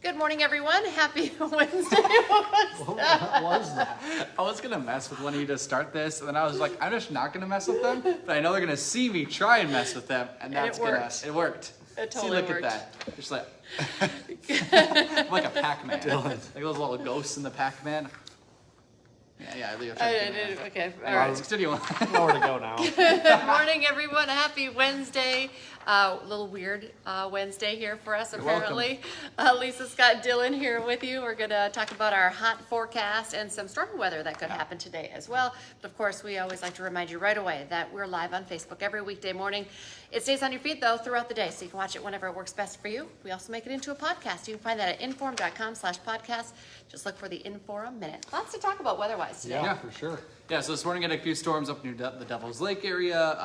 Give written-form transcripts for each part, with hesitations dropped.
Good morning, everyone. Happy Wednesday. What was that? I was gonna mess with one of you to start this, and then I was like, I'm just not gonna mess with them, but I know they're gonna see me try and mess with them, and that's it worked. It worked. It See, totally look worked. at that. Just like, I'm like a Pac-Man. Like those little ghosts in the Pac-Man. Yeah, Leo. Okay, all Alright, right. continue on. Nowhere to go now. Good morning, everyone. Happy Wednesday. A little weird Wednesday here for us, You're apparently. Lisa, Scott, Dillon here with you. We're going to talk about our hot forecast and some stormy weather that could happen today as well. But of course, we always like to remind you right away that we're live on Facebook every weekday morning. It stays on your feed, though, throughout the day, so you can watch it whenever it works best for you. We also make it into a podcast. You can find that at inform.com/podcast. Just look for the Inforum Minute. Lots to talk about weather-wise today. Yeah, for sure. Yeah, so this morning I had a few storms up near the Devil's Lake area.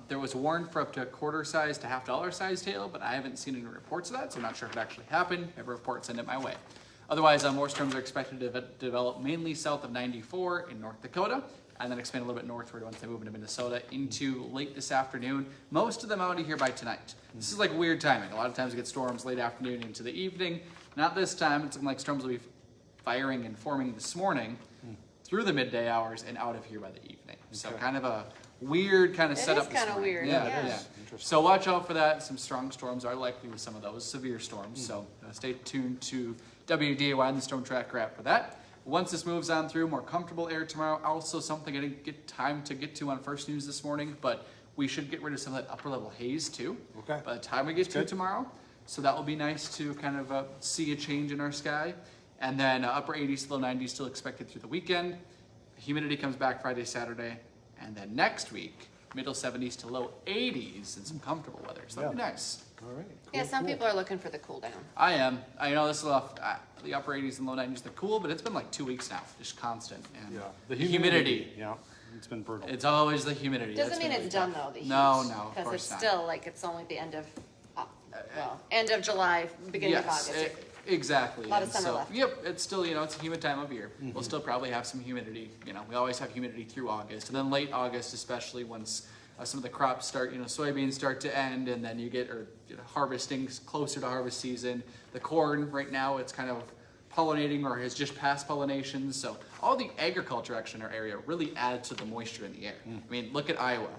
There was warned for up to a quarter-sized to $half-sized hail, but I haven't seen any reports of that, so I'm not sure if it actually happened. If a report, send it my way. Otherwise, more storms are expected to develop mainly south of 94 in North Dakota, and then expand a little bit northward once they move into Minnesota into late this afternoon. Most of them out of here by tonight. This is like weird timing. A lot of times we get storms late afternoon into the evening. Not this time. It's looking like storms will be firing and forming this morning through the midday hours and out of here by the evening. So kind of a weird kind of setup. It is kind of weird. Yeah, Yeah. yeah. So watch out for that. Some strong storms are likely with some of those severe storms. So stay tuned to WDAY and the Storm Tracker app for that. Once this moves on through, more comfortable air tomorrow. Also something I didn't get time to get to on First News this morning, but we should get rid of some of that upper level haze too. Okay. By the time we get to it tomorrow. So that will be nice to kind of see a change in our sky. And then upper 80s, low 90s still expected through the weekend. Humidity comes back Friday, Saturday. And then next week, middle 70s to low 80s and some comfortable weather. So that'll be nice. All right. Yeah, some people are looking for the cool down. I am. I know this is the upper 80s and low 90s, they're cool, but it's been like 2 weeks now, just constant. And Yeah. the humidity. Yeah, it's been brutal. It's always the humidity. Doesn't That's mean been it's really done tough. though, the heat. No, of Because course it's not. still like it's only the end of, end of July, beginning of Yes, August. Exactly. A lot of And summer so, left. Yep, it's still, it's a humid time of year. We'll still probably have some humidity. We always have humidity through August. And then late August, especially once some of the crops start, soybeans start to end, and then you get harvesting closer to harvest season. The corn right now, it's kind of pollinating or has just passed pollination. So all the agriculture action in our area really adds to the moisture in the air. I mean, look at Iowa.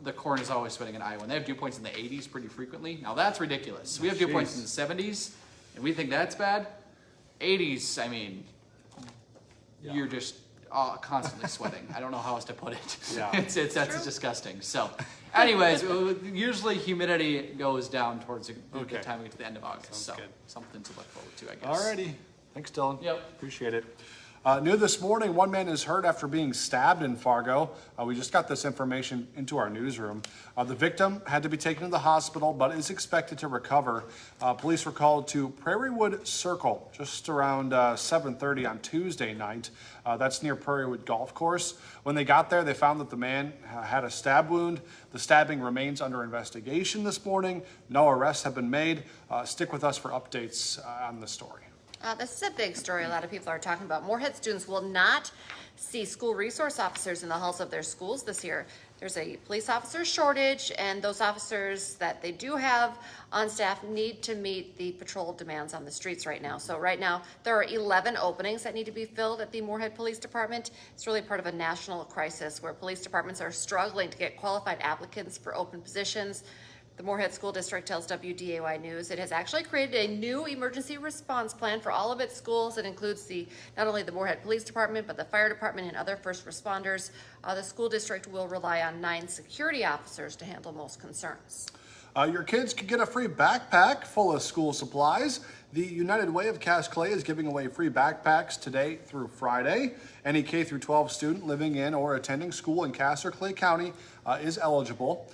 The corn is always sweating in Iowa, and they have dew points in the 80s pretty frequently. Now that's ridiculous. We have dew points in the 70s, and we think that's bad. 80s, I mean, you're just constantly sweating. I don't know how else to put it. Yeah. That's disgusting. So, anyways, usually humidity goes down towards the time we get to the end of August. Sounds so good. something to look forward to, I guess. Alrighty. Thanks, Dylan. Yep. Appreciate it. New this morning, one man is hurt after being stabbed in Fargo. We just got this information into our newsroom. The victim had to be taken to the hospital, but is expected to recover. Police were called to Prairie Wood Circle just around 7:30 on Tuesday night. That's near Prairie Wood Golf Course. When they got there, they found that the man had a stab wound. The stabbing remains under investigation this morning. No arrests have been made. Stick with us for updates on the story. This is a big story a lot of people are talking about. Moorhead students will not see school resource officers in the halls of their schools this year. There's a police officer shortage, and those officers that they do have on staff need to meet the patrol demands on the streets right now. So right now, there are 11 openings that need to be filled at the Moorhead Police Department. It's really part of a national crisis where police departments are struggling to get qualified applicants for open positions. The Moorhead School District tells WDAY News it has actually created a new emergency response plan for all of its schools. It includes not only the Moorhead Police Department, but the fire department and other first responders. The school district will rely on 9 security officers to handle most concerns. Your kids can get a free backpack full of school supplies. The United Way of Cass Clay is giving away free backpacks today through Friday. Any K through 12 student living in or attending school in Cass or Clay County is eligible.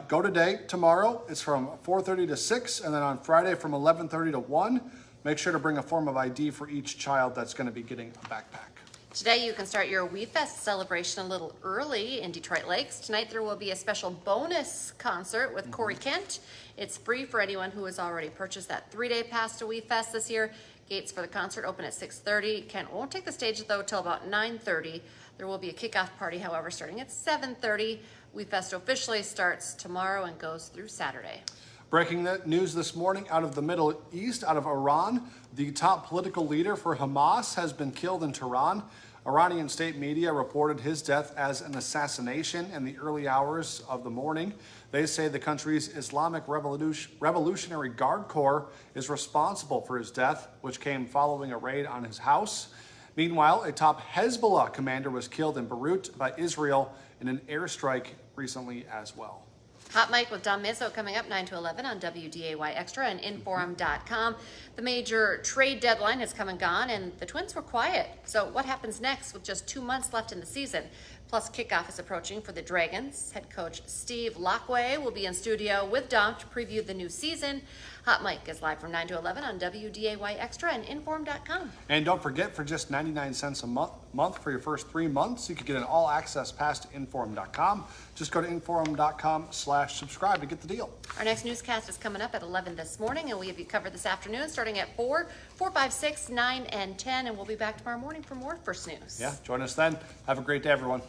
Go today. Tomorrow it's from 4:30 to 6, and then on Friday from 11:30 to 1. Make sure to bring a form of ID for each child that's going to be getting a backpack. Today you can start your WeFest celebration a little early in Detroit Lakes. Tonight there will be a special bonus concert with Corey Kent. It's free for anyone who has already purchased that 3-day pass to WeFest this year. Gates for the concert open at 6:30. Kent won't take the stage though till about 9:30. There will be a kickoff party, however, starting at 7:30. WeFest officially starts tomorrow and goes through Saturday. Breaking news this morning out of the Middle East, out of Iran. The top political leader for Hamas has been killed in Tehran. Iranian state media reported his death as an assassination in the early hours of the morning. They say the country's Islamic Revolutionary Guard Corps is responsible for his death, which came following a raid on his house. Meanwhile, a top Hezbollah commander was killed in Beirut by Israel in an airstrike recently as well. Hot Mike with Don Mizzo coming up 9 to 11 on WDAY Extra and Inforum.com. The major trade deadline has come and gone, and the Twins were quiet. So what happens next with just 2 months left in the season? Plus, kickoff is approaching for the Dragons. Head coach Steve Lockway will be in studio with Dom to preview the new season. Hot Mike is live from 9 to 11 on WDAY Extra and Inforum.com. And don't forget, for just 99 cents a month for your first 3 months, you could get an all-access pass to Inforum.com. Just go to Inforum.com/subscribe to get the deal. Our next newscast is coming up at 11 this morning, and we have you covered this afternoon starting at 4, 5, 6, 9, and 10. And we'll be back tomorrow morning for more First News. Yeah, join us then. Have a great day, everyone.